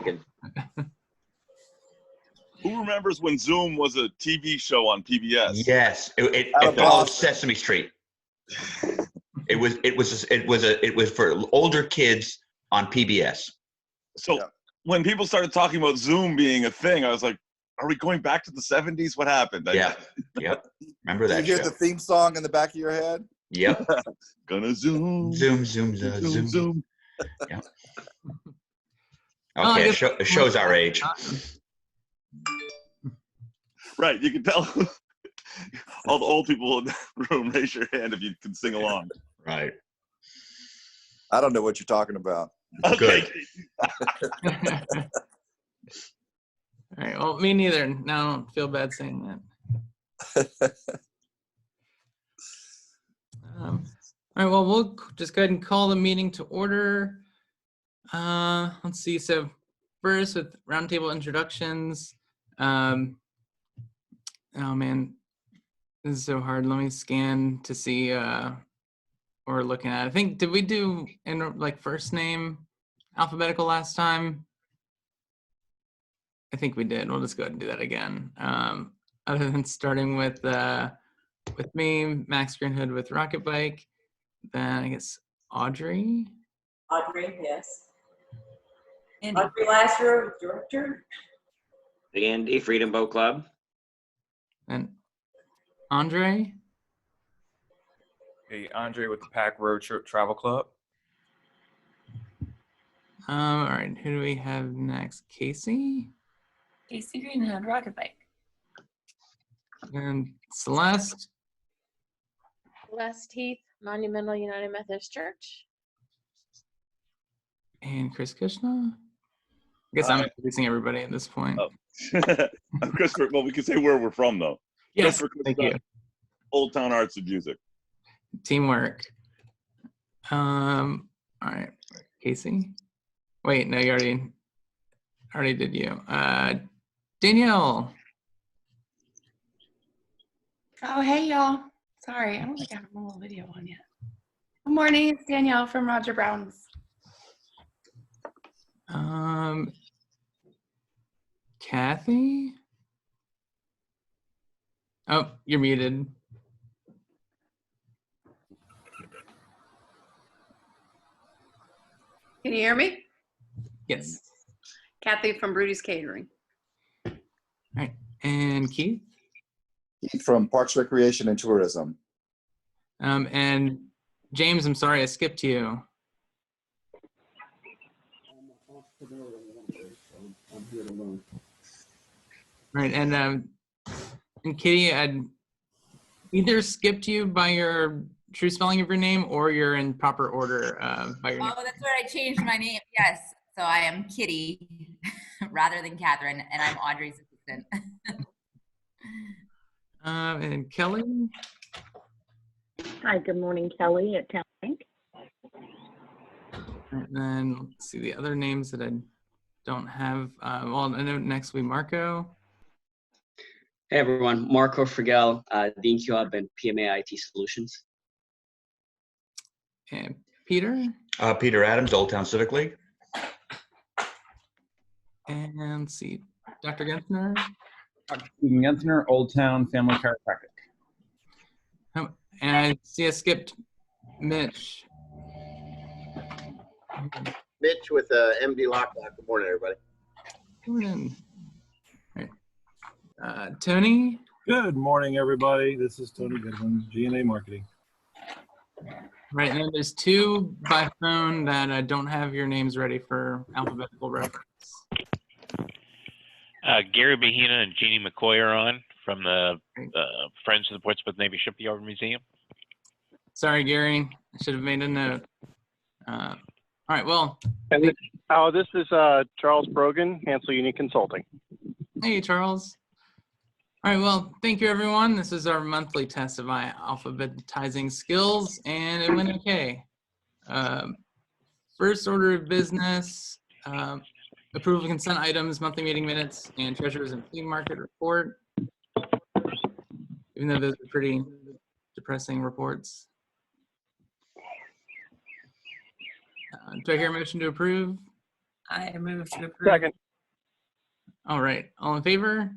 thinking. Who remembers when Zoom was a TV show on PBS? Yes, it followed Sesame Street. It was for older kids on PBS. So when people started talking about Zoom being a thing, I was like, are we going back to the 70s? What happened? Yep. Remember that Did you hear show? the theme song in the back of your head? Yep. Gonna zoom. Zoom. Zoom. Yep. Okay, it shows our age. Right, you can tell. All the old people in the room, raise your hand if you can sing along. Right. I don't know what you're talking about. Okay. Good. All right. Well, me neither. Now I don't feel bad saying that. All right. Well, we'll just go ahead and call the meeting to order. Let's see. So first, with roundtable introductions. Oh man, this is so hard. Let me scan to see what we're looking at. I think, did we do in like first name alphabetical last time? I think we did. We'll just go ahead and do that again. Other than starting with me, Max Greenhood with Rocket Bike, then I guess Audrey. Audrey, yes. And Audrey Lasher, director. Andy, Freedom Boat Club. And Andre. Hey, Andre with the Pack Road Trip Travel Club. All right, who do we have next? Casey? Casey Greenhood, Rocket Bike. And Celeste? Celeste Heath, Monumental United Methodist Church. And Chris Kushna? I guess I'm introducing everybody at this point. Oh. I'm Christopher. Well, we can say where we're from, though. Yes, thank you. Old Town Arts and Music. Teamwork. All right, Casey. Wait, no, you already did you. Danielle. Oh, hey, y'all. Sorry, I don't think I have a little video on yet. Good morning, it's Danielle from Roger Brown's. Kathy? Oh, you're muted. Can you hear me? Yes. Kathy from Brudy's Catering. All right, and Keith? Keith from Parks, Recreation, and Tourism. And James, I'm sorry, I skipped you. Right, and Kitty, I'd either skipped you by your true spelling of your name or you're in proper order by your name. Oh, that's where I changed my name. Yes, so I am Kitty rather than Catherine, and I'm Audrey's assistant. And Kelly? Hi, good morning, Kelly at Town Bank. And then let's see the other names that I don't have. Well, I know next will be Marco. Hey everyone, Marco Frigel, Dean Hub and PMA IT Solutions. And Peter? Peter Adams, Old Town Civic League. And let's see, Dr. Gensner? Dr. Stephen Gensner, Old Town Family Chiropractic. And I see I skipped Mitch. Mitch with MD Lockdown. Good morning, everybody. Good morning. All right. Tony? Good morning, everybody. This is Tony Goodwin, G&A Marketing. Right, and then there's two by phone that I don't have your names ready for alphabetical reference. Gary Bahina and Jeannie McCoy are on from the Friends of the Portsmouth Navy Shipyard Museum. Sorry, Gary. I should have made a note. All right, well. And this is Charles Brogan, Hansel Unique Consulting. Hey, Charles. All right, well, thank you, everyone. This is our monthly test of my alphabetizing skills, and it went okay. First order of business, approval of consent items, monthly meeting minutes, and treasurer's and flea market report. Even though those are pretty depressing reports. Do I hear a motion to approve? I move to approve. Second. All right. All in favor?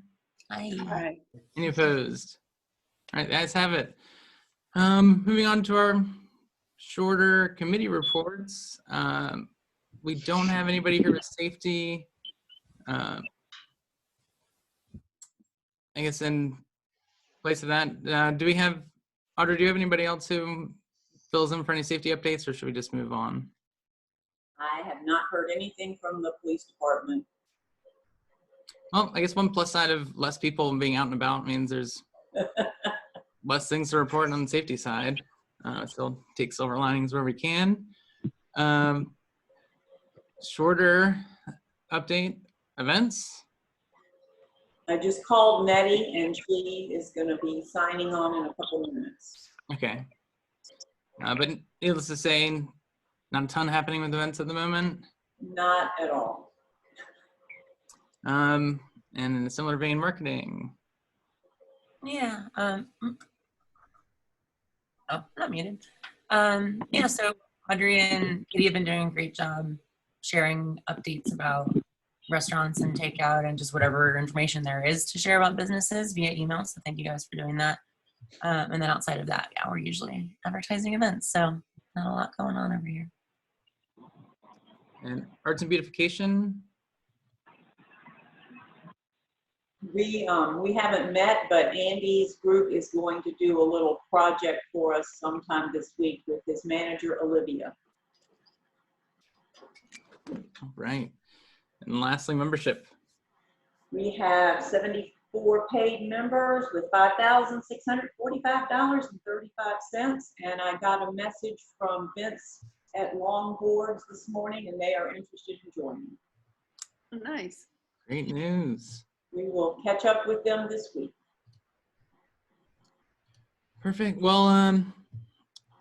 Aye. Any opposed? All right, guys have it. Moving on to our shorter committee reports. We don't have anybody here with safety. I guess in place of that, do we have, Audrey, do you have anybody else who fills in for any safety updates, or should we just move on? I have not heard anything from the police department. Well, I guess one plus side of less people being out and about means there's less things to report on the safety side. Still take silver linings where we can. Shorter update events. I just called Nettie and she is going to be signing on in a couple of minutes. Okay. But needless to say, not a ton happening with events at the moment. Not at all. And in a similar vein, marketing. Yeah. Oh, not muted. Yeah, so Audrey and Katie have been doing a great job sharing updates about restaurants and takeout and just whatever information there is to share about businesses via email. So thank you guys for doing that. And then outside of that, yeah, we're usually advertising events. So not a lot going on over here. And arts and beautification. We haven't met, but Andy's group is going to do a little project for us sometime this week with his manager, Olivia. All right. And lastly, membership. We have 74 paid members with $5,645.35. And I got a message from Vince at Longboards this morning, and they are interested in joining. Oh, nice. Great news. We will catch up with them this week. Perfect. Well,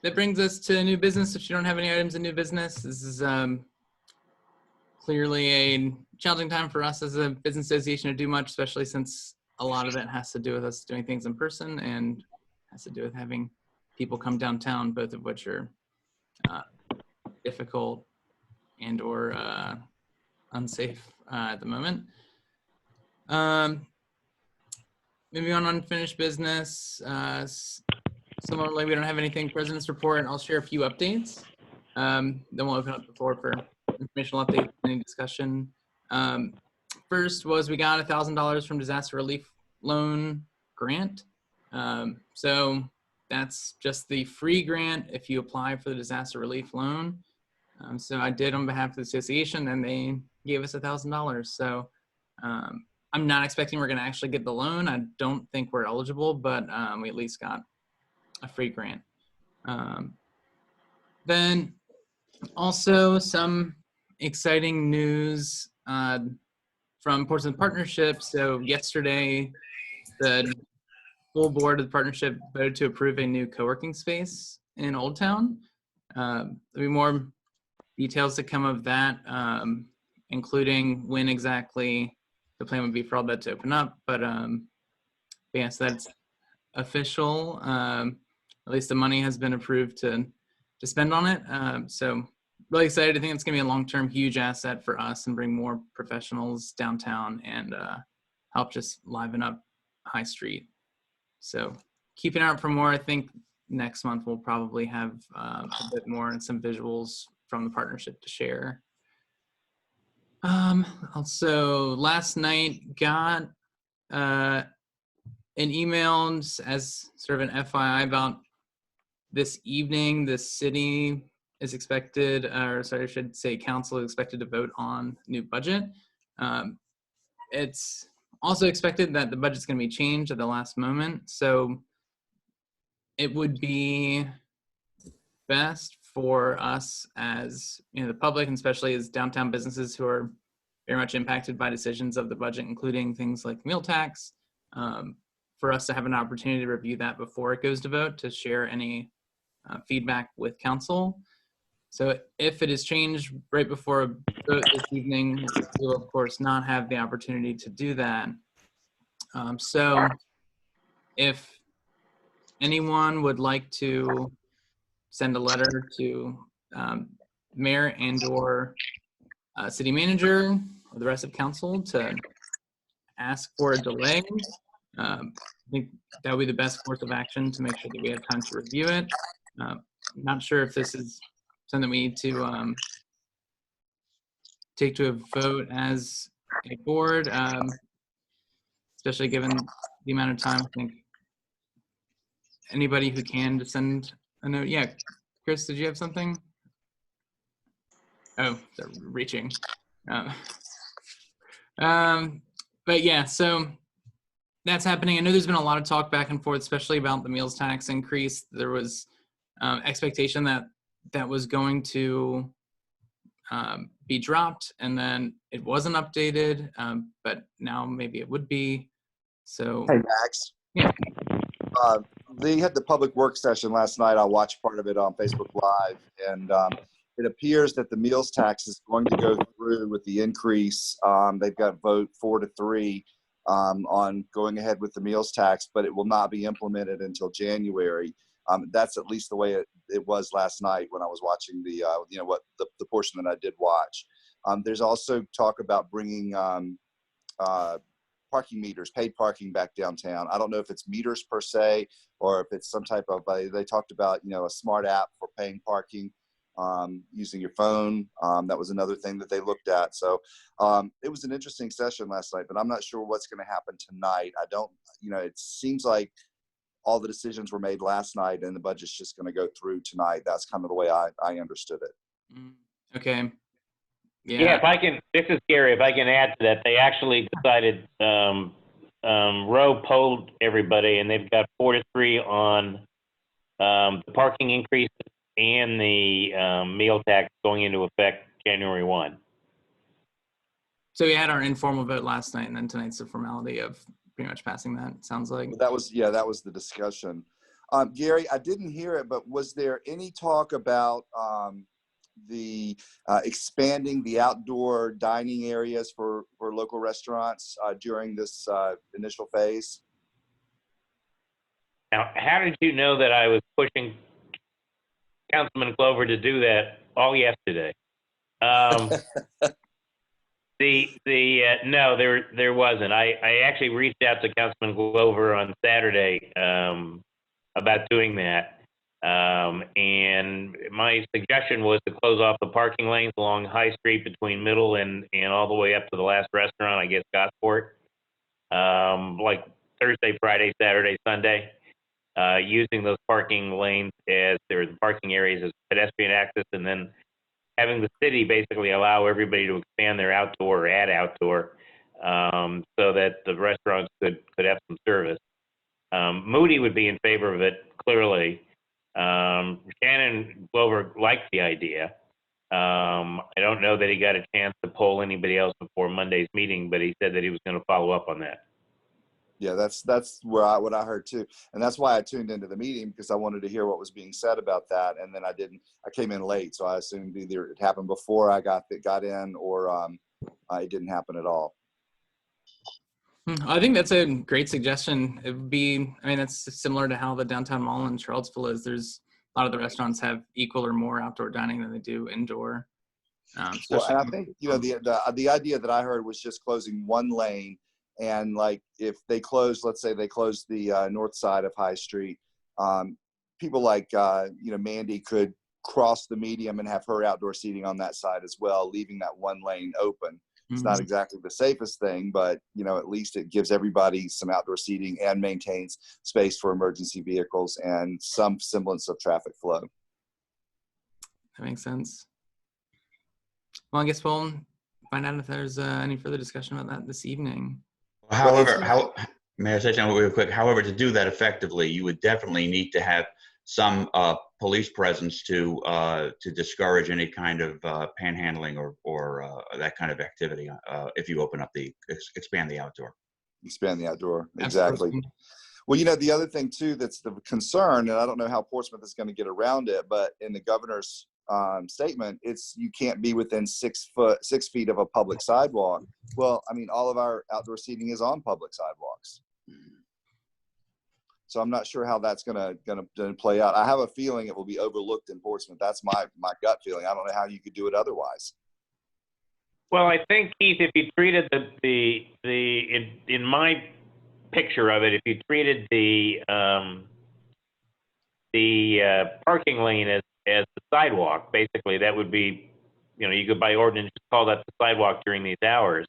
that brings us to new business. If you don't have any items in new business, this is clearly a challenging time for us as a business association to do much, especially since a lot of it has to do with us doing things in person and has to do with having people come downtown, both of which are difficult and or unsafe at the moment. Moving on unfinished business. Similarly, we don't have anything President's report. I'll share a few updates. Then we'll open up the floor for informational updates, any discussion. First was we got $1,000 from disaster relief loan grant. So that's just the free grant if you apply for the disaster relief loan. So I did on behalf of the association, and they gave us $1,000. So I'm not expecting we're going to actually get the loan. I don't think we're eligible, but we at least got a free grant. Then also some exciting news from Portsmouth Partnership. So yesterday, the full board of the partnership voted to approve a new co-working space in Old Town. There'll be more details to come of that, including when exactly the plan would be for all that to open up. But yeah, so that's official. At least the money has been approved to spend on it. So really excited. I think it's going to be a long-term huge asset for us and bring more professionals downtown and help just liven up High Street. So keep an eye out for more. I think next month we'll probably have a bit more and some visuals from the partnership to share. Also, last night got an email as sort of an FYI about this evening. The city is expected, or sorry, I should say council is expected to vote on new budget. It's also expected that the budget's going to be changed at the last moment. So it would be best for us as the public, and especially as downtown businesses who are very much impacted by decisions of the budget, including things like meal tax, for us to have an opportunity to review that before it goes to vote, to share any feedback with council. So if it is changed right before a vote this evening, we will of course not have the opportunity to do that. So if anyone would like to send a letter to mayor and or city manager or the rest of council to ask for a delay. I think that would be the best course of action to make sure that we have time to review it. Not sure if this is something we need to take to a vote as a board, especially given the amount of time. I think anybody who can to send a note. Yeah, Chris, did you have something? Oh, they're reaching. But yeah, so that's happening. I know there's been a lot of talk back and forth, especially about the meals tax increase. There was expectation that that was going to be dropped, and then it wasn't updated, but now maybe it would be. So, Hey, Max. Yeah. They had the public work session last night. I watched part of it on Facebook Live, and it appears that the meals tax is going to go through with the increase. They've got vote 4-3 on going ahead with the meals tax, but it will not be implemented until January. That's at least the way it was last night when I was watching the the portion that I did watch. There's also talk about bringing parking meters, paid parking back downtown. I don't know if it's meters per se, or if it's some type of, they talked about, a smart app for paying parking using your phone. That was another thing that they looked at. So it was an interesting session last night, but I'm not sure what's going to happen tonight. I don't, it seems like all the decisions were made last night and the budget's just going to go through tonight. That's kind of the way I understood it. Okay. Yeah, if I can, this is Gary, if I can add to that, they actually decided, Roe polled everybody and they've got 4-3 on the parking increases and the meal tax going into effect January 1. So we had our informal vote last night, and then tonight's the formality of pretty much passing that, it sounds like. That was the discussion. Gary, I didn't hear it, but was there any talk about the expanding the outdoor dining areas for local restaurants during this initial phase? Now, how did you know that I was pushing Councilman Glover to do that all yesterday? No, there wasn't. I actually reached out to Councilman Glover on Saturday about doing that. And my suggestion was to close off the parking lanes along High Street between Middle and all the way up to the last restaurant, I guess, Gosport, like Thursday, Friday, Saturday, Sunday, using those parking lanes as the parking areas as pedestrian access, and then having the city basically allow everybody to expand their outdoor or add outdoor, so that the restaurants could have some service. Moody would be in favor of it, clearly. Shannon Glover liked the idea. I don't know that he got a chance to poll anybody else before Monday's meeting, but he said that he was going to follow up on that. Yeah, that's what I heard too, and that's why I tuned into the meeting, because I wanted to hear what was being said about that. And then I came in late, so I assumed either it happened before I got in, or it didn't happen at all. I think that's a great suggestion. It would be, that's similar to how the downtown mall in Charlottesville is. There's a lot of the restaurants have equal or more outdoor dining than they do indoor. Well, and I think, the idea that I heard was just closing one lane. And like, if they close, let's say they close the north side of High Street, people like, Mandy could cross the medium and have her outdoor seating on that side as well, leaving that one lane open. It's not exactly the safest thing, but, at least it gives everybody some outdoor seating and maintains space for emergency vehicles and some semblance of traffic flow. That makes sense. Well, I guess we'll find out if there's any further discussion about that this evening. However, may I say something real quick? However, to do that effectively, you would definitely need to have some police presence to discourage any kind of panhandling or that kind of activity if you expand the outdoor. Expand the outdoor, exactly. Well, the other thing too that's the concern, and I don't know how Portsmouth is going to get around it, but in the governor's statement, it's you can't be within 6 feet of a public sidewalk. Well, all of our outdoor seating is on public sidewalks. So I'm not sure how that's gonna play out. I have a feeling it will be overlooked in Portsmouth. That's my gut feeling. I don't know how you could do it otherwise. Well, I think, Keith, if you treated in my picture of it, if you treated the parking lane as the sidewalk, basically that would be, you could by ordinance just call that the sidewalk during these hours.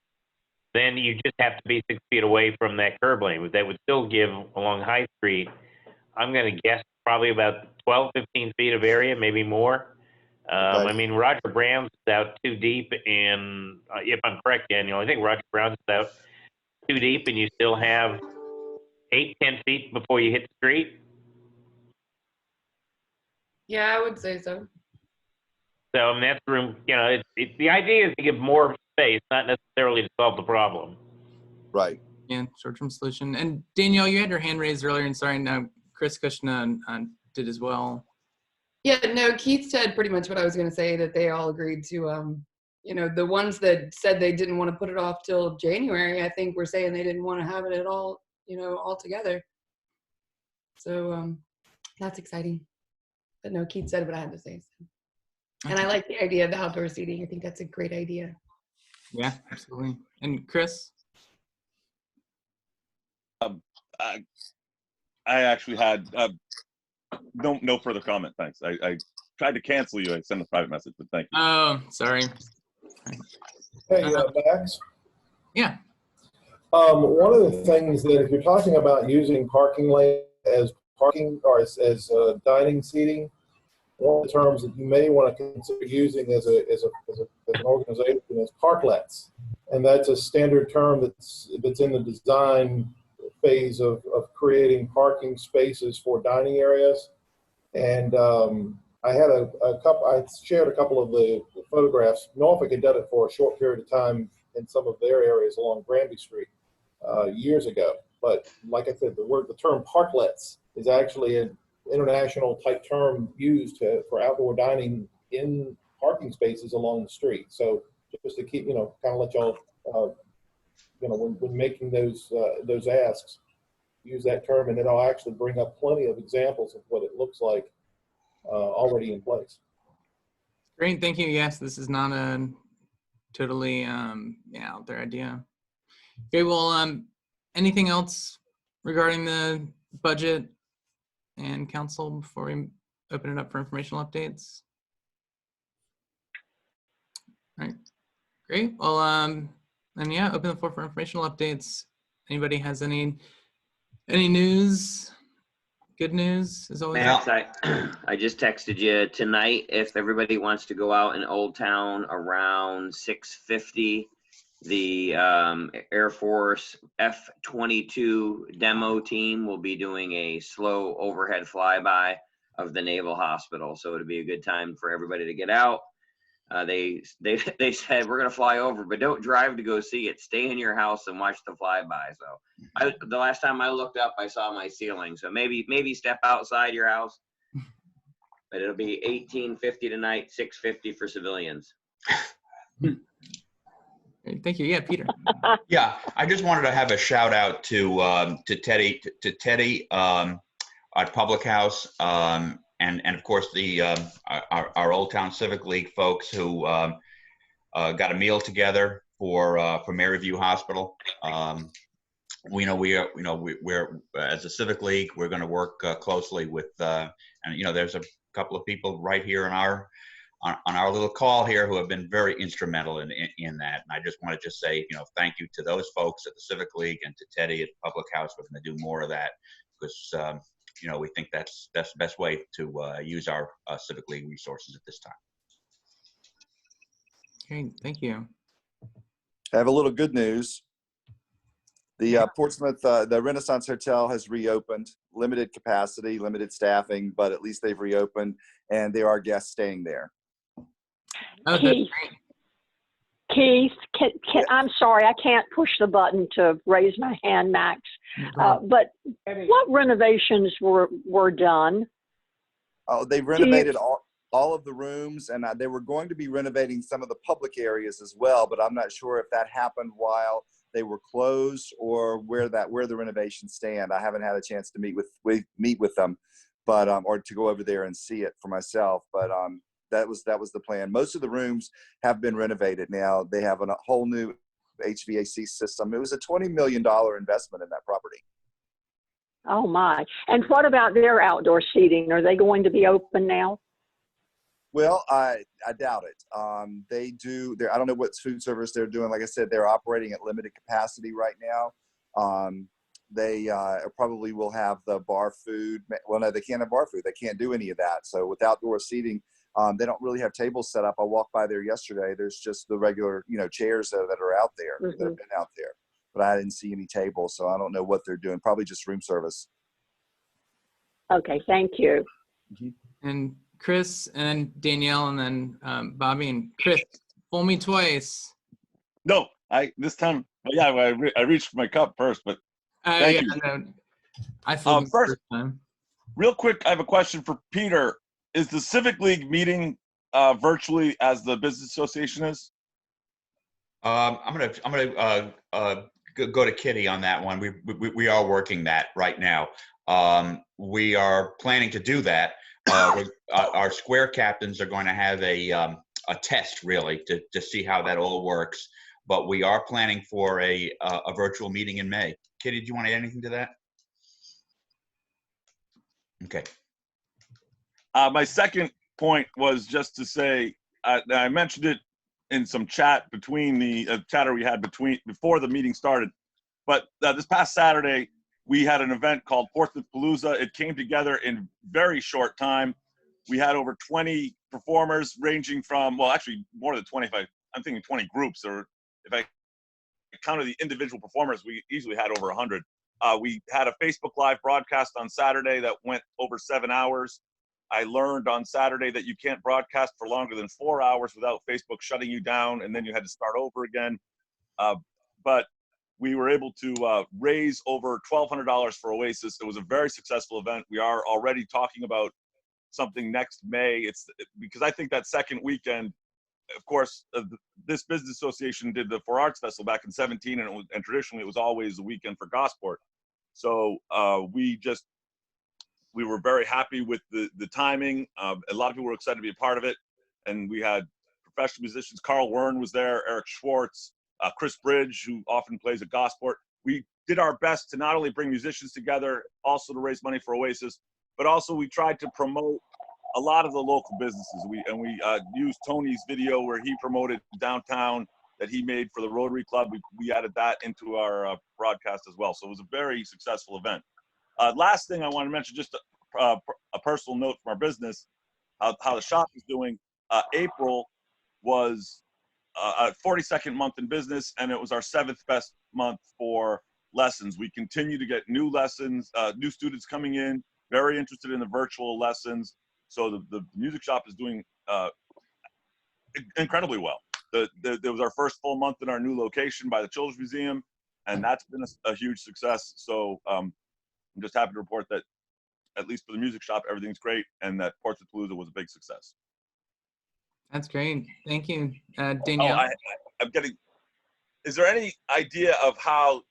Then you just have to be 6 feet away from that curb lane. That would still give along High Street, I'm going to guess probably about 12, 15 feet of area, maybe more. I mean, Roger Brown's is out too deep, and if I'm correct, Daniel, I think Roger Brown's is out too deep, and you still have 8, 10 feet before you hit the street. Yeah, I would say so. So, I mean, that's room, the idea is to give more space, not necessarily to solve the problem. Right. Yeah, short-term solution. And Danielle, you had your hand raised earlier, and sorry, now Chris Kushna did as well. Yeah, no, Keith said pretty much what I was going to say, that they all agreed to, the ones that said they didn't want to put it off till January, I think were saying they didn't want to have it at all, all together. So that's exciting. But no, Keith said what I had to say. So. And I like the idea of the outdoor seating. I think that's a great idea. Yeah, absolutely. And Chris? I actually had no further comment. Thanks. I tried to cancel you. I sent a private message, but thank you. Oh, sorry. Hey, Max. Yeah. One of the things that if you're talking about using parking lane as parking or as dining seating, one of the terms that you may want to consider using as an organization is parklets, and that's a standard term that's in the design phase of creating parking spaces for dining areas. And I had I shared a couple of the photographs. Norfolk had done it for a short period of time in some of their areas along Granby Street years ago. But like I said, the term parklets is actually an international type term used for outdoor dining in parking spaces along the street. So just to keep, kind of let y'all, when making those asks, use that term, and it'll actually bring up plenty of examples of what it looks like already in place. Great, thank you. Yes, this is not a totally out there idea. Okay, well, anything else regarding the budget and council before we open it up for informational updates? All right, great. Well, and yeah, open the floor for informational updates. Anybody has any news? Good news as always. Max, I just texted you tonight. If everybody wants to go out in Old Town around 6:50, the Air Force F-22 demo team will be doing a slow overhead flyby of the Naval Hospital. So it'll be a good time for everybody to get out. They said, we're going to fly over, but don't drive to go see it. Stay in your house and watch the flyby. So the last time I looked up, I saw my ceiling. So maybe step outside your house. But it'll be $18.50 tonight, $6.50 for civilians. Thank you. Yeah, Peter. Yeah, I just wanted to have a shout out to Teddy at Public House, and of course our Old Town Civic League folks who got a meal together for Maryview Hospital. We're as a Civic League, we're going to work closely with and there's a couple of people right here on our little call here who have been very instrumental in that. And I just want to say, thank you to those folks at the Civic League and to Teddy at Public House. We're going to do more of that because, we think that's the best way to use our Civic League resources at this time. Okay, thank you. I have a little good news. The Portsmouth, the Renaissance Hotel has reopened, limited capacity, limited staffing, but at least they've reopened and there are guests staying there. Oh, Keith, I'm sorry, I can't push the button to raise my hand, Max. But what renovations were done? Oh, they renovated all of the rooms, and they were going to be renovating some of the public areas as well, but I'm not sure if that happened while they were closed or where the renovations stand. I haven't had a chance to meet with them, but or to go over there and see it for myself. But that was the plan. Most of the rooms have been renovated now. They have a whole new HVAC system. It was a $20 million investment in that property. Oh my. And what about their outdoor seating? Are they going to be open now? Well, I doubt it. They do. I don't know what food service they're doing. Like I said, they're operating at limited capacity right now. They probably will have the bar food. Well, no, they can't have bar food. They can't do any of that. So with outdoor seating, they don't really have tables set up. I walked by there yesterday. There's just the regular, chairs that are out there, that have been out there. But I didn't see any tables, so I don't know what they're doing. Probably just room service. Okay, thank you. And Chris and Danielle and then Bobby and Chris, fool me twice. No, this time, yeah, I reached my cup first, but thank you. No, I fooled the first time. Real quick, I have a question for Peter. Is the Civic League meeting virtually as the business association is? I'm gonna go to Kitty on that one. We are working that right now. We are planning to do that. Our square captains are going to have a test really to see how that all works. But we are planning for a virtual meeting in May. Kitty, do you want to add anything to that? Okay. My second point was just to say, I mentioned it in some chat between the chatter we had before the meeting started. But this past Saturday, we had an event called Portsmouth Palooza. It came together in very short time. We had over 20 performers ranging from, well, actually more than 25. I'm thinking 20 groups, or if I counted the individual performers, we easily had over 100. We had a Facebook Live broadcast on Saturday that went over 7 hours. I learned on Saturday that you can't broadcast for longer than 4 hours without Facebook shutting you down, and then you had to start over again. But we were able to raise over $1,200 for Oasis. It was a very successful event. We are already talking about something next May. It's because I think that second weekend, of course, this business association did the For Arts Festival back in 2017, and traditionally it was always a weekend for Gosport. So we were very happy with the timing. A lot of people were excited to be a part of it. And we had professional musicians. Carl Wern was there, Eric Schwartz, Chris Bridge, who often plays at Gosport. We did our best to not only bring musicians together, also to raise money for Oasis, but also we tried to promote a lot of the local businesses. We used Tony's video where he promoted downtown that he made for the Rotary Club. We added that into our broadcast as well. So it was a very successful event. Last thing I want to mention, just a personal note from our business, how the shop is doing. April was a 42nd month in business, and it was our 7th best month for lessons. We continue to get new lessons, new students coming in, very interested in the virtual lessons. So the music shop is doing incredibly well. There was our first full month in our new location by the Children's Museum, and that's been a huge success. So I'm just happy to report that, at least for the music shop, everything's great, and that Portsmouth Palooza was a big success. That's great. Thank you, Danielle. I'm getting, is there any idea of how,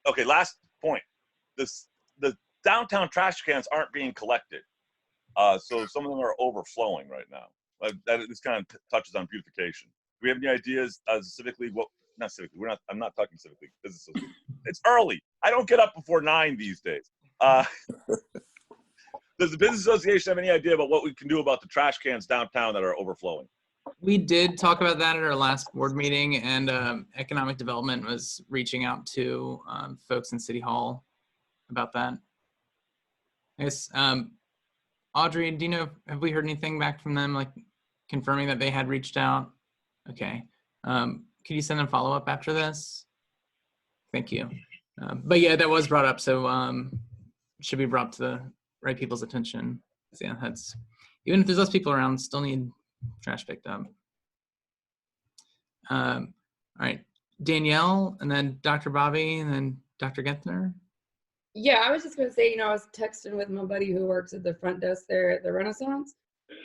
okay, last point. The downtown trash cans aren't being collected. So some of them are overflowing right now. This kind of touches on beautification. Do we have any ideas as a Civic League? Well, not Civic League. I'm not talking Civic League. Business Association. It's early. I don't get up before 9 these days. Does the Business Association have any idea about what we can do about the trash cans downtown that are overflowing? We did talk about that at our last board meeting, and Economic Development was reaching out to folks in City Hall about that. Yes, Audrey, do you know, have we heard anything back from them, like confirming that they had reached out? Okay. Could you send them follow-up after this? Thank you. But yeah, that was brought up, so should be brought to the right people's attention. So yeah, that's, even if there's less people around, still need trash picked up. All right, Danielle, and then Dr. Bobby, and then Dr. Gentner. Yeah, I was just going to say, I was texting with my buddy who works at the front desk there at the Renaissance,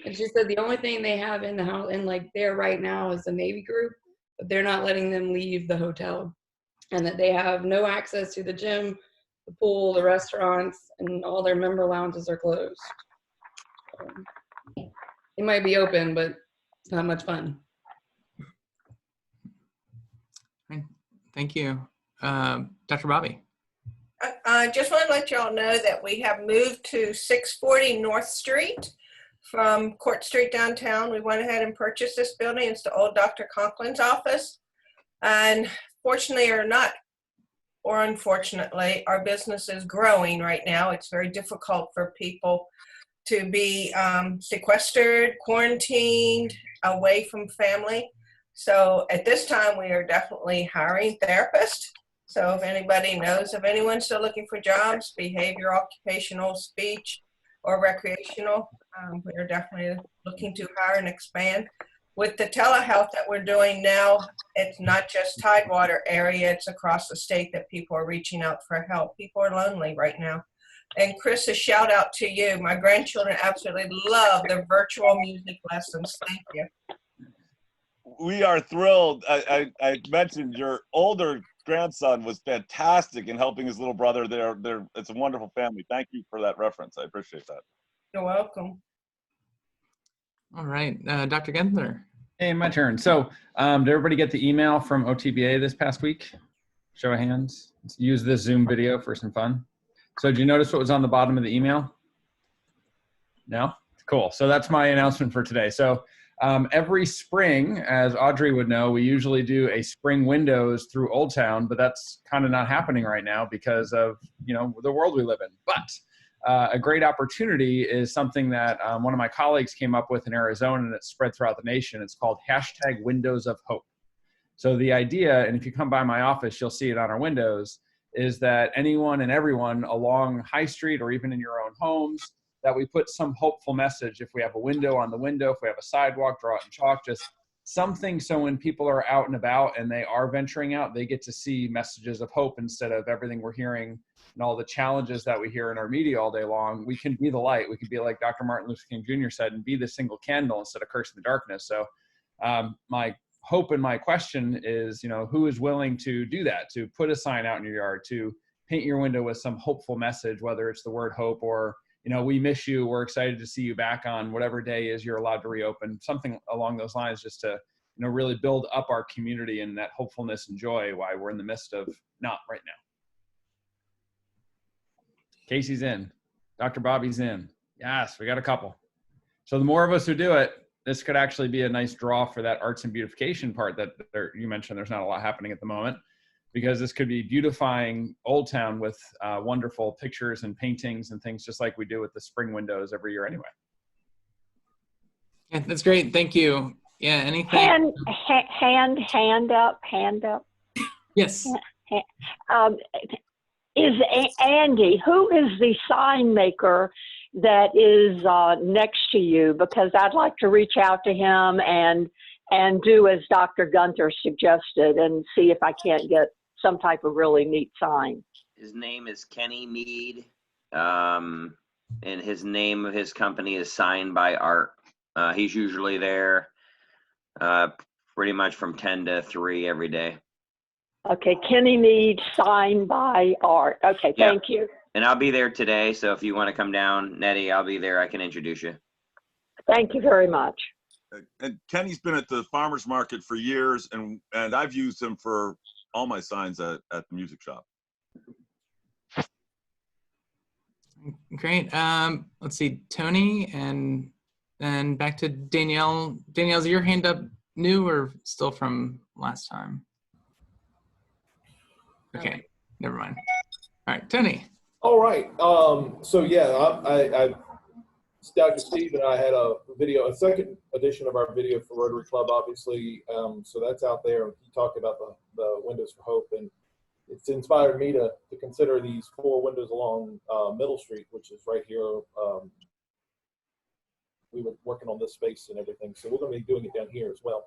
and she said the only thing they have in the house, and like there right now, is a Navy group, but they're not letting them leave the hotel, and that they have no access to the gym, the pool, the restaurants, and all their member lounges are closed. It might be open, but it's not much fun. Thank you. Dr. Bobby. I just want to let y'all know that we have moved to 640 North Street from Court Street downtown. We went ahead and purchased this building. It's the old Dr. Conklin's office. And fortunately or not, or unfortunately, our business is growing right now. It's very difficult for people to be sequestered, quarantined, away from family. So at this time, we are definitely hiring therapists. So if anybody knows of anyone still looking for jobs, behavioral, occupational, speech, or recreational, we are definitely looking to hire and expand. With the telehealth that we're doing now, it's not just Tidewater area, it's across the state that people are reaching out for help. People are lonely right now. And Chris, a shout out to you. My grandchildren absolutely love the virtual music lessons. Thank you. We are thrilled. I mentioned your older grandson was fantastic in helping his little brother. It's a wonderful family. Thank you for that reference. I appreciate that. You're welcome. All right, Dr. Genther. Hey, my turn. So did everybody get the email from OTBA this past week? Show of hands. Let's use this Zoom video for some fun. So did you notice what was on the bottom of the email? No? Cool. So that's my announcement for today. So every spring, as Audrey would know, we usually do a spring windows through Old Town, but that's kind of not happening right now because of, you know, the world we live in. But a great opportunity is something that one of my colleagues came up with in Arizona, and it's spread throughout the nation. It's called #WindowsOfHope. So the idea, and if you come by my office, you'll see it on our windows, is that anyone and everyone along High Street or even in your own homes, that we put some hopeful message. If we have a window on the window, if we have a sidewalk, draw it in chalk, just something so when people are out and about and they are venturing out, they get to see messages of hope instead of everything we're hearing and all the challenges that we hear in our media all day long. We can be the light. We can be like Dr. Martin Luther King Jr. said, and be the single candle instead of cursing the darkness. So my hope and my question is, you know, who is willing to do that, to put a sign out in your yard, to paint your window with some hopeful message, whether it's the word hope or, you know, we miss you, we're excited to see you back on whatever day is you're allowed to reopen, something along those lines, just to, you know, really build up our community and that hopefulness and joy while we're in the midst of not right now. Casey's in. Dr. Bobby's in. Yes, we got a couple. So the more of us who do it, this could actually be a nice draw for that arts and beautification part that you mentioned. There's not a lot happening at the moment, because this could be beautifying Old Town with wonderful pictures and paintings and things, just like we do with the spring windows every year anyway. Yeah, that's great. Thank you. Yeah, anything? Hand up. Yes. Is Andy, who is the sign maker that is next to you? Because I'd like to reach out to him and do as Dr. Gunther suggested and see if I can't get some type of really neat sign. His name is Kenny Mead, and his name of his company is Sign by Art. He's usually there pretty much from 10 to 3 every day. Okay, Kenny Mead, Sign by Art. Okay, Yeah. thank you. And I'll be there today, so if you want to come down, Nettie, I'll be there. I can introduce you. Thank you very much. And Kenny's been at the farmer's market for years, and I've used him for all my signs at the music shop. Great. Let's see, Tony, and then back to Danielle. Danielle, is your hand up new or still from last time? Okay, never mind. All right, Tony. All right. So yeah, Dr. Steve and I had a second edition of our video for Rotary Club, obviously. So that's out there. He talked about the Windows for Hope, and it's inspired me to consider these 4 windows along Middle Street, which is right here. We were working on this space and everything, so we're going to be doing it down here as well.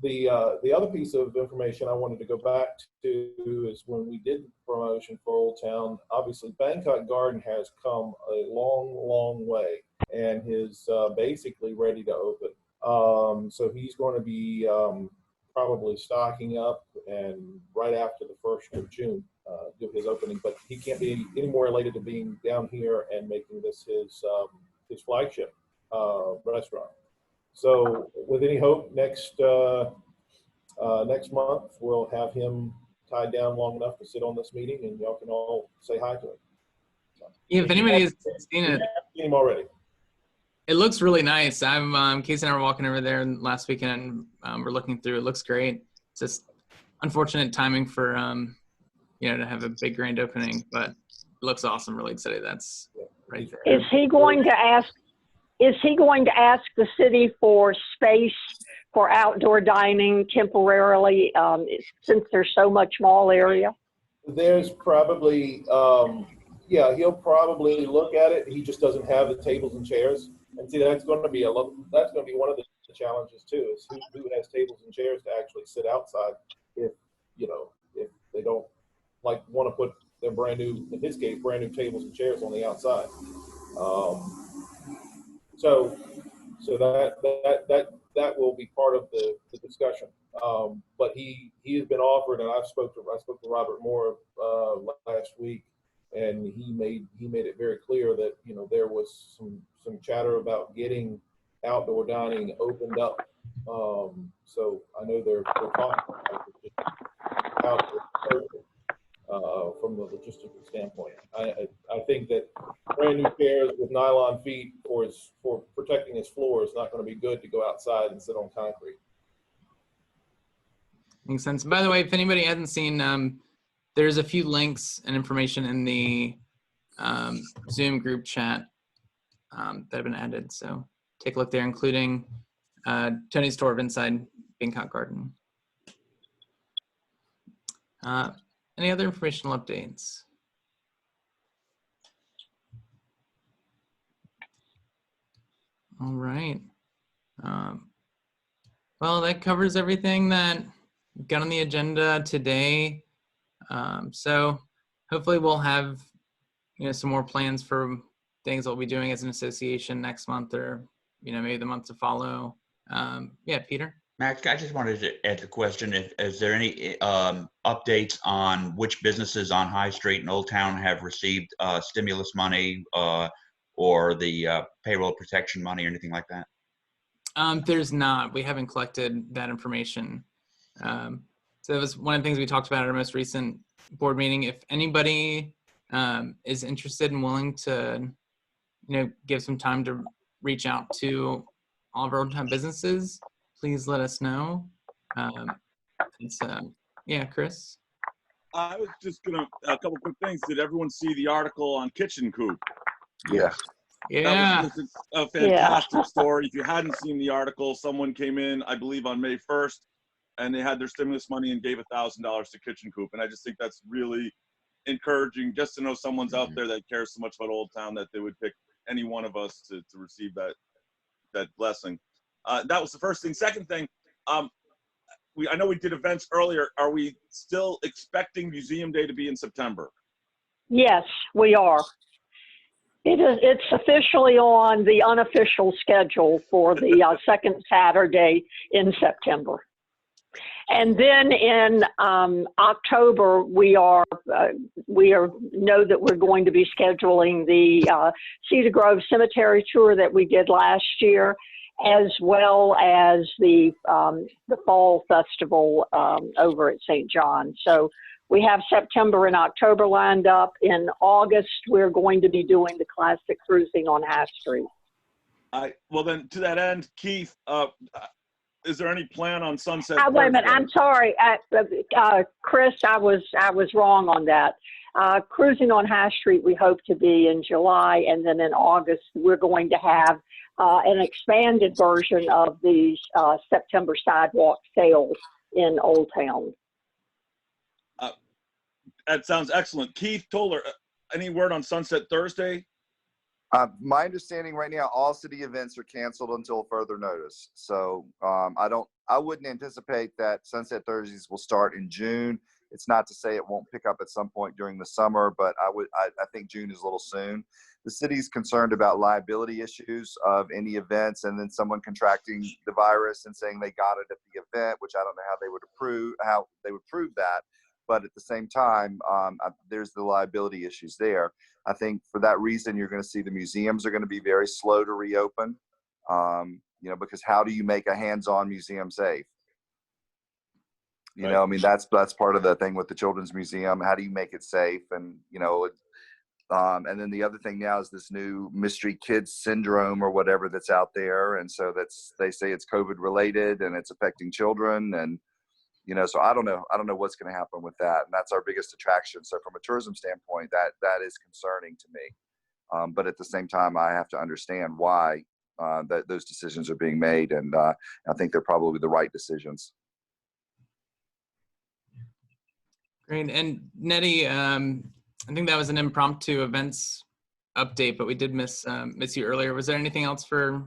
The other piece of information I wanted to go back to is when we did promotion for Old Town, obviously Bangkok Garden has come a long way and is basically ready to open. So he's going to be probably stocking up and right after the 1st of June do his opening, but he can't be any more elated to being down here and making this his flagship. restaurant. So with any hope, next month we'll have him tied down long enough to sit on this meeting, and y'all can all say hi to him. So, Yeah, if anybody has seen it, seen him already. It looks really nice. Casey and I were walking over there last weekend, and we're looking through. It looks great. It's just unfortunate timing for to have a big grand opening, but it looks awesome. Really excited. That's right there. Is he going to ask the city for space for outdoor dining temporarily, since there's so much mall area? There's probably, he'll probably look at it. He just doesn't have the tables and chairs. And see, that's going to be one of the challenges too, is who has tables and chairs to actually sit outside if they don't want to put their brand new tables and chairs on the outside. So that will be part of the discussion. But he has been offered, and I spoke to Robert Moore last week, and he made it very clear that there was some chatter about getting outdoor dining opened up. So I know they're talking about it from the logistical standpoint. I think that brand new chairs with nylon feet for protecting his floor is not going to be good to go outside and sit on concrete. Makes sense. By the way, if anybody hasn't seen, there's a few links and information in the Zoom group chat that have been added. So take a look there, including Tony's tour of inside Bangkok Garden. Any other informational updates? All right. Well, that covers everything that we've got on the agenda today. So hopefully we'll have some more plans for things we'll be doing as an association next month, or maybe the month to follow. Yeah, Peter. Max, I just wanted to ask a question. Is there any updates on which businesses on High Street and Old Town have received stimulus money or the payroll protection money or anything like that? There's not. We haven't collected that information. So that was one of the things we talked about at our most recent board meeting. If anybody is interested and willing to, give some time to reach out to all of our Old Town businesses, please let us know. Yeah, Chris? I was just a couple quick things. Did everyone see the article on Kitchen Coop? Yeah. Yeah. That was a fantastic story. If you hadn't seen the article, someone came in, I believe on May 1st, and they had their stimulus money and gave $1,000 to Kitchen Coop. And I just think that's really encouraging, just to know someone's out there that cares so much about Old Town that they would pick any one of us to receive that blessing. That was the first thing. Second thing, I know we did events earlier. Are we still expecting Museum Day to be in September? Yes, we are. It's officially on the unofficial schedule for the second Saturday in September. And then in October, we know that we're going to be scheduling the Cedar Grove Cemetery tour that we did last year, as well as the Fall Festival over at St. John. So we have September and October lined up. In August, we're going to be doing the classic cruising on High Street. Well, then, to that end, Keith, is there any plan on Sunset? Wait a minute. I'm sorry, Chris. I was wrong on that. Cruising on High Street, we hope to be in July, and then in August, we're going to have an expanded version of these September sidewalk sales in Old Town. That sounds excellent. Keith Toller, any word on Sunset Thursday? My understanding right now, all city events are canceled until further notice. So I wouldn't anticipate that Sunset Thursdays will start in June. It's not to say it won't pick up at some point during the summer, but I think June is a little soon. The city's concerned about liability issues of any events, and then someone contracting the virus and saying they got it at the event, which I don't know how they would prove that. But at the same time, there's the liability issues there. I think for that reason, you're going to see the museums are going to be very slow to reopen. You know, because how do you make a hands-on museum safe? You Right. know, I mean, that's part of the thing with the Children's Museum. How do you make it safe? And, you know, and then the other thing now is this new mystery kids syndrome or whatever that's out there. And so they say it's COVID related and it's affecting children. And, you know, so I don't know what's going to happen with that. And that's our biggest attraction. So from a tourism standpoint, that is concerning to me. But at the same time, I have to understand why that those decisions are being made. And I think they're probably the right decisions. Great. And Nettie, I think that was an impromptu events update, but we did miss you earlier. Was there anything else for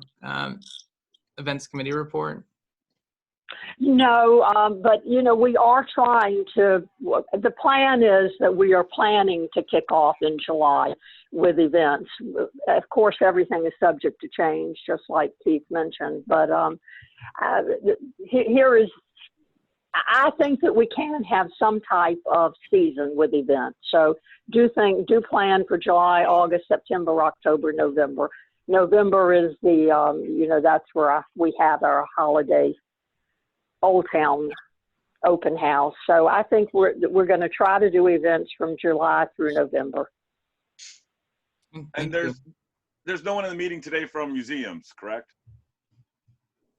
events committee report? No, but you know, we are trying to, the plan is that we are planning to kick off in July with events. Of course, everything is subject to change, just like Keith mentioned, but here is, I think that we can have some type of season with events. So do plan for July, August, September, October, November. November is the, you know, that's where we have our holiday Old Town open house. So I think we're going to try to do events from July through November. And there's no one in the meeting today from museums, correct?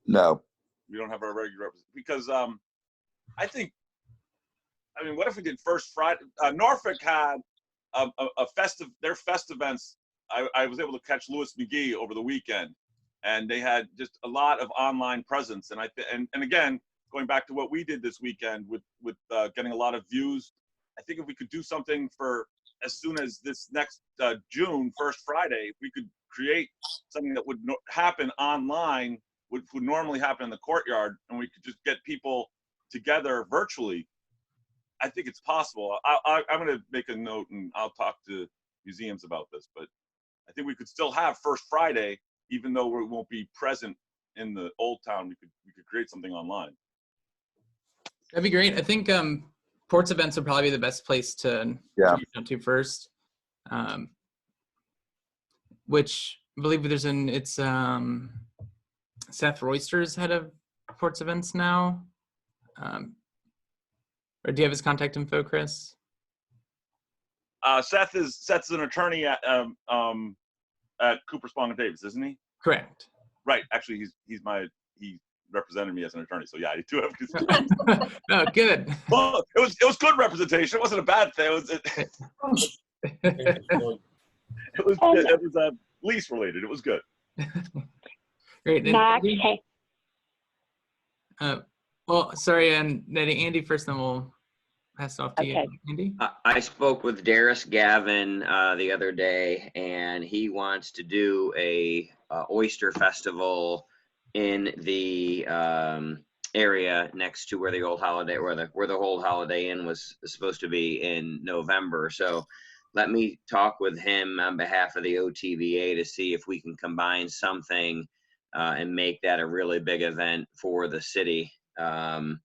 No. We don't have our regular representative because I think, I mean, what if we did first Friday? Norfolk had their fest events. I was able to catch Louis McGee over the weekend, and they had just a lot of online presence. And and again, going back to what we did this weekend with getting a lot of views, I think if we could do something for as soon as this next June, first Friday, if we could create something that would happen online, would normally happen in the courtyard, and we could just get people together virtually, I think it's possible. I'm going to make a note and I'll talk to museums about this, but I think we could still have First Friday, even though we won't be present in the Old Town. We could create something online. That'd be great. I think Ports events would probably be the best place to reach out to first. Which I believe it's Seth Royster's head of Ports events now. Or do you have his contact info, Chris? Seth's an attorney at Cooper Spong and Davis, isn't he? Correct. Right. Actually, he represented me as an attorney, so yeah, I do have his. Oh, good. Well, it was good representation. It wasn't a bad thing. It was lease related. It was good. Great. Max, well, sorry, and Andy first, then we'll pass it off to you. Andy? I spoke with Darius Gavin the other day, and he wants to do a oyster festival in the area next to where the old Holiday, where the old Holiday Inn was supposed to be in November. So let me talk with him on behalf of the OTBA to see if we can combine something and make that a really big event for the city. So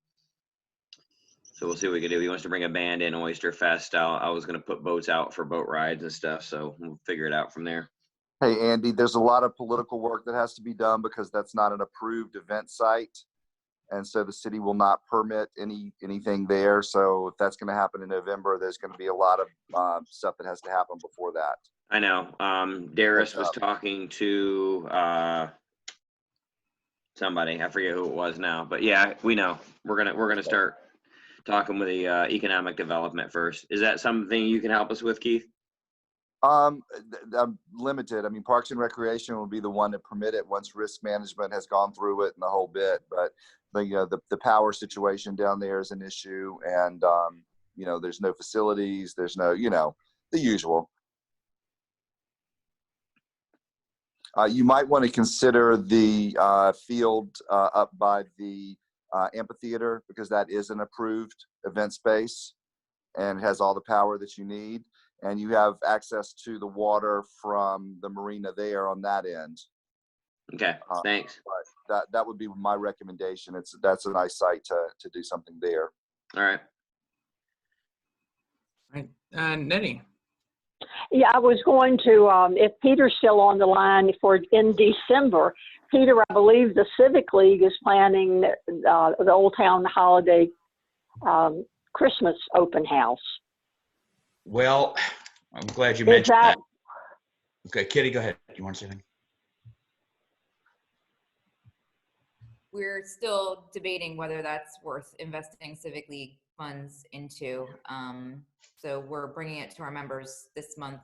we'll see what we can do. He wants to bring a band in Oyster Fest. I was going to put boats out for boat rides and stuff, so we'll figure it out from there. Hey, Andy, there's a lot of political work that has to be done because that's not an approved event site. And so the city will not permit anything there. So if that's going to happen in November, there's going to be a lot of stuff that has to happen before that. I know. Darius was talking to somebody. I forget who it was now, but yeah, we know. We're gonna start talking with the economic development first. Is that something you can help us with, Keith? I'm limited. I mean, Parks and Recreation will be the one to permit it once risk management has gone through it and the whole bit. But the power situation down there is an issue, and there's no facilities. There's no, the usual. You might want to consider the field up by the amphitheater, because that is an approved event space and has all the power that you need. And you have access to the water from the marina there on that end. Okay, thanks. But that would be my recommendation. That's a nice site to do something there. All right. Right. Nettie? Yeah, I was going to, if Peter's still on the line in December, Peter, I believe the Civic League is planning the Old Town Holiday Christmas open house. Well, I'm glad you mentioned that. Okay, Kitty, go ahead. You want to say anything? We're still debating whether that's worth investing Civic League funds into. So we're bringing it to our members this month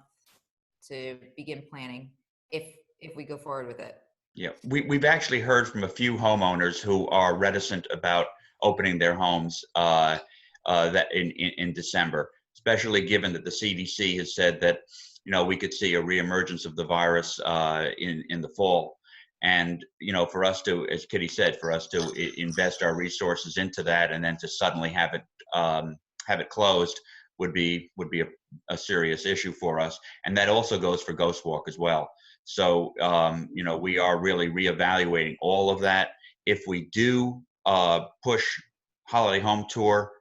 to begin planning if we go forward with it. Yeah, we've actually heard from a few homeowners who are reticent about opening their homes that in December, especially given that the CDC has said that, you know, we could see a reemergence of the virus in the fall. And, you know, for us to, as Kitty said, for us to invest our resources into that and then to suddenly have it closed would be a serious issue for us. And that also goes for Ghost Walk as well. So, you know, we are really reevaluating all of that. If we do push Holiday Home Tour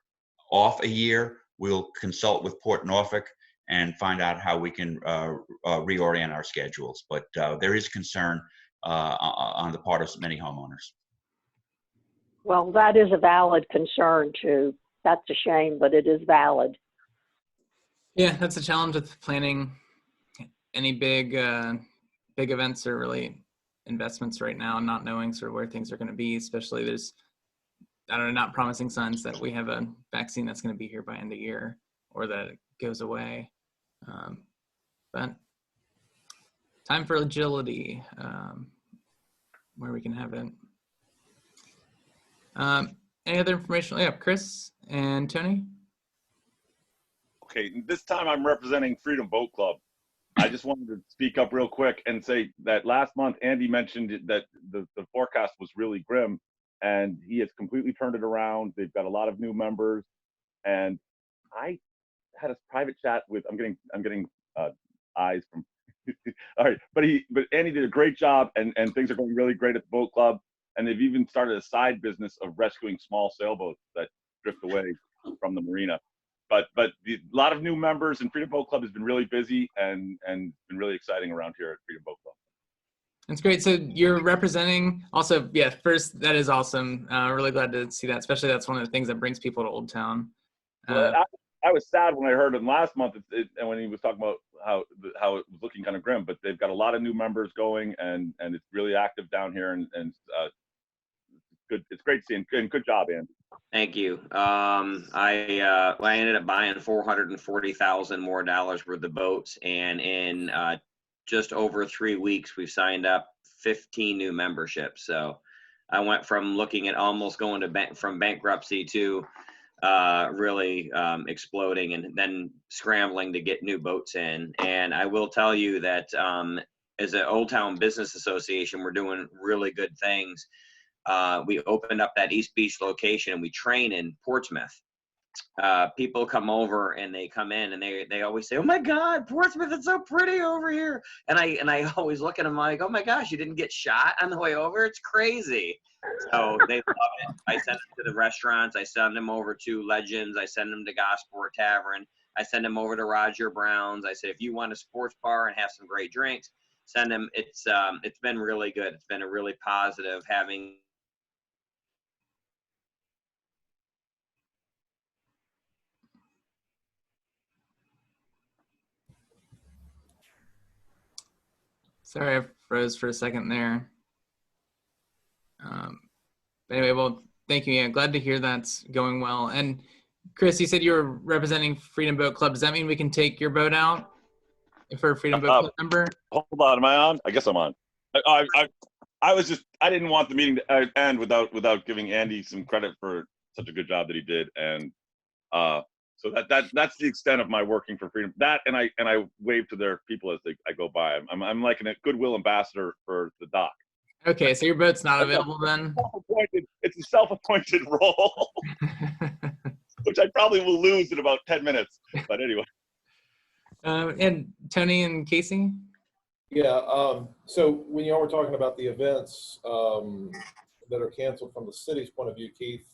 off a year, we'll consult with Port Norfolk and find out how we can reorient our schedules. But there is concern on the part of many homeowners. Well, that is a valid concern too. That's a shame, but it is valid. Yeah, that's a challenge with planning any big events or really investments right now, not knowing sort of where things are going to be, especially there's, I don't know, not promising signs that we have a vaccine that's going to be here by end of year or that it goes away. But time for agility, where we can have it. Any other information? Yeah, Chris and Tony. Okay, this time I'm representing Freedom Boat Club. I just wanted to speak up real quick and say that last month Andy mentioned that the forecast was really grim, and he has completely turned it around. They've got a lot of new members, and I had a private chat with. I'm getting eyes from. All right, but Andy did a great job, and things are going really great at the boat club, and they've even started a side business of rescuing small sailboats that drift away from the marina. But a lot of new members, and Freedom Boat Club has been really busy and been really exciting around here at Freedom Boat Club. That's great. So you're representing also, yeah, first, that is awesome. Really glad to see that, especially that's one of the things that brings people to Old Town. I was sad when I heard him last month and when he was talking about how it was looking kind of grim, but they've got a lot of new members going and it's really active down here and good. It's great seeing, and good job, Andy. Thank you. I ended up buying $440,000 more worth of boats, and in just over 3 weeks, we've signed up 15 new memberships. So I went from looking at almost going to from bankruptcy to really exploding, and then scrambling to get new boats in. And I will tell you that as an Old Town Business Association, we're doing really good things. We opened up that East Beach location and we train in Portsmouth. People come over and they come in and they always say, "Oh my God, Portsmouth, it's so pretty over here." And I always look at them like, "Oh my gosh, you didn't get shot on the way over? It's crazy." So they love it. I send them to the restaurants. I send them over to Legends. I send them to Gosport Tavern. I send them over to Roger Brown's. I say, if you want a sports bar and have some great drinks, send them. It's been really good. It's been a really positive having. Sorry, I froze for a second there. Anyway, well, thank you. Yeah, glad to hear that's going well. And Chris, you said you were representing Freedom Boat Club. Does that mean we can take your boat out for a Freedom Boat Club member? Hold on, am I on? I guess I'm on. I didn't want the meeting to end without giving Andy some credit for such a good job that he did, and so that's the extent of my working for Freedom. That and I wave to their people as I go by. I'm like a goodwill ambassador for the dock. Okay, so your boat's not available then? It's a self-appointed role, which I probably will lose in about 10 minutes. But anyway. And Tony and Casey? Yeah, so when y'all were talking about the events that are canceled from the city's point of view, Keith,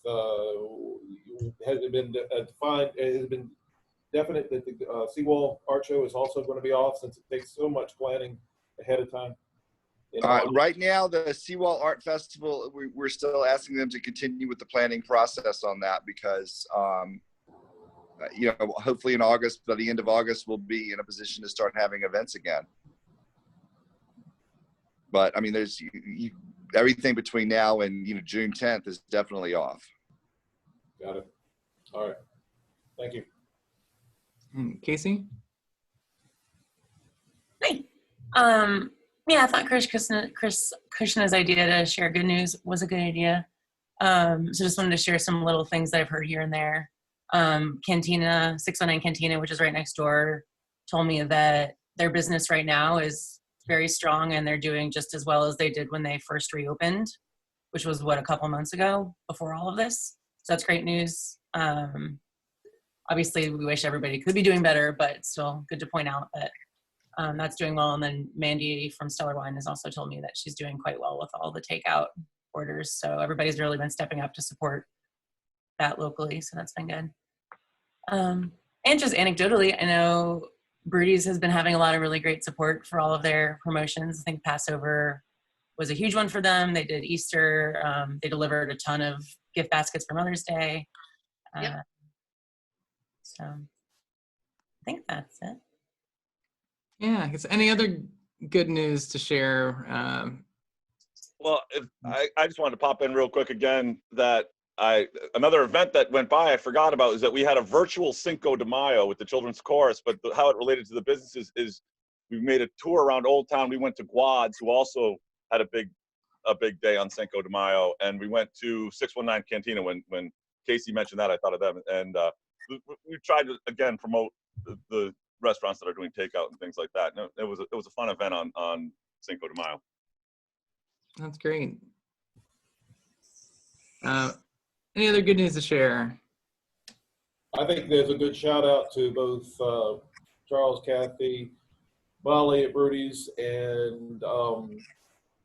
has it been defined? Has it been definite that the Seawall Art Show is also going to be off since it takes so much planning ahead of time? Right now, the Seawall Art Festival, we're still asking them to continue with the planning process on that because, you know, hopefully in August, by the end of August, we'll be in a position to start having events again. But I mean, there's everything between now and, you know, June 10th is definitely off. Got it. All right. Thank you. Casey? Yeah, I thought Chris Krishna's idea to share good news was a good idea. So just wanted to share some little things that I've heard here and there. Cantina, 619 Cantina, which is right next door, told me that their business right now is very strong and they're doing just as well as they did when they first reopened, which was what, a couple months ago before all of this. So that's great news. Obviously we wish everybody could be doing better, but it's still good to point out that that's doing well. And then Mandy from Stellar Wine has also told me that she's doing quite well with all the takeout orders. So everybody's really been stepping up to support that locally. So that's been good. And just anecdotally, I know Broodies has been having a lot of really great support for all of their promotions. I think Passover was a huge one for them. They did Easter. They delivered a ton of gift baskets for Mother's Day. So I think that's it. Yeah, I guess any other good news to share? Well, I just wanted to pop in real quick again that another event that went by I forgot about is that we had a virtual Cinco de Mayo with the children's chorus, but how it related to the businesses is we made a tour around Old Town. We went to Guad's, who also had a big day on Cinco de Mayo, and we went to 619 Cantina. When Casey mentioned that, I thought of them, and we tried to again promote the restaurants that are doing takeout and things like that. And it was a fun event on Cinco de Mayo. That's great. Any other good news to share? I think there's a good shout out to both Charles, Kathy, Molly at Broodies, and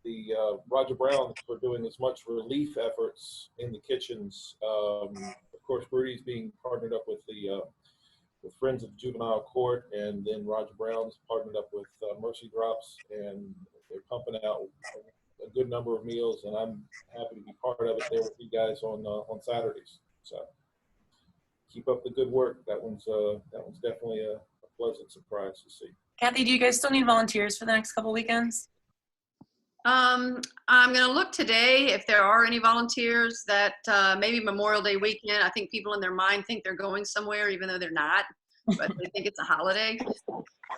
the Roger Brown for doing as much relief efforts in the kitchens. Of course, Broodies being partnered up with the with Friends of Juvenile Court, and then Roger Brown's partnered up with Mercy Drops, and they're pumping out a good number of meals, and I'm happy to be part of it there with you guys on Saturdays. So keep up the good work. That one's definitely a pleasant surprise to see. Kathy, do you guys still need volunteers for the next couple weekends? I'm going to look today if there are any volunteers that maybe Memorial Day weekend. I think people in their mind think they're going somewhere even though they're not, but they think it's a holiday.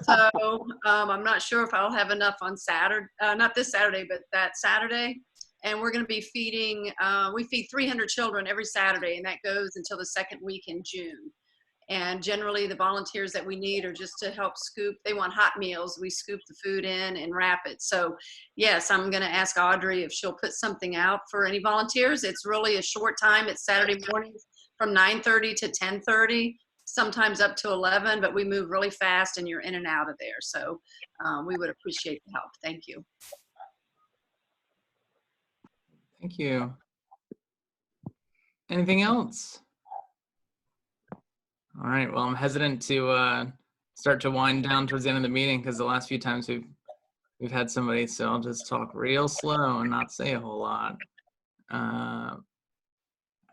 So I'm not sure if I'll have enough on Saturday, not this Saturday, but that Saturday. And we're going to be feeding, we feed 300 children every Saturday, and that goes until the second week in June. And generally the volunteers that we need are just to help scoop. They want hot meals. We scoop the food in and wrap it. So yes, I'm going to ask Audrey if she'll put something out for any volunteers. It's really a short time. It's Saturday mornings from 9:30 to 10:30, sometimes up to 11, but we move really fast and you're in and out of there. So we would appreciate the help. Thank you. Thank you. Anything else? All right, well, I'm hesitant to start to wind down towards the end of the meeting because the last few times we've had somebody, so I'll just talk real slow and not say a whole lot. All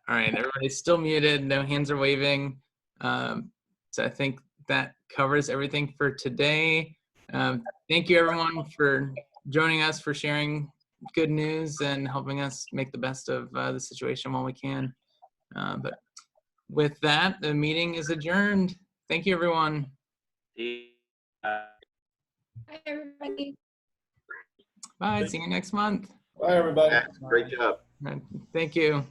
right, everybody's still muted, no hands are waving. So I think that covers everything for today. Thank you everyone for joining us, for sharing good news and helping us make the best of the situation while we can. But with that, the meeting is adjourned. Thank you, everyone. Hi, everybody. Bye. See you next month. Bye, everybody. Great job. Thank you.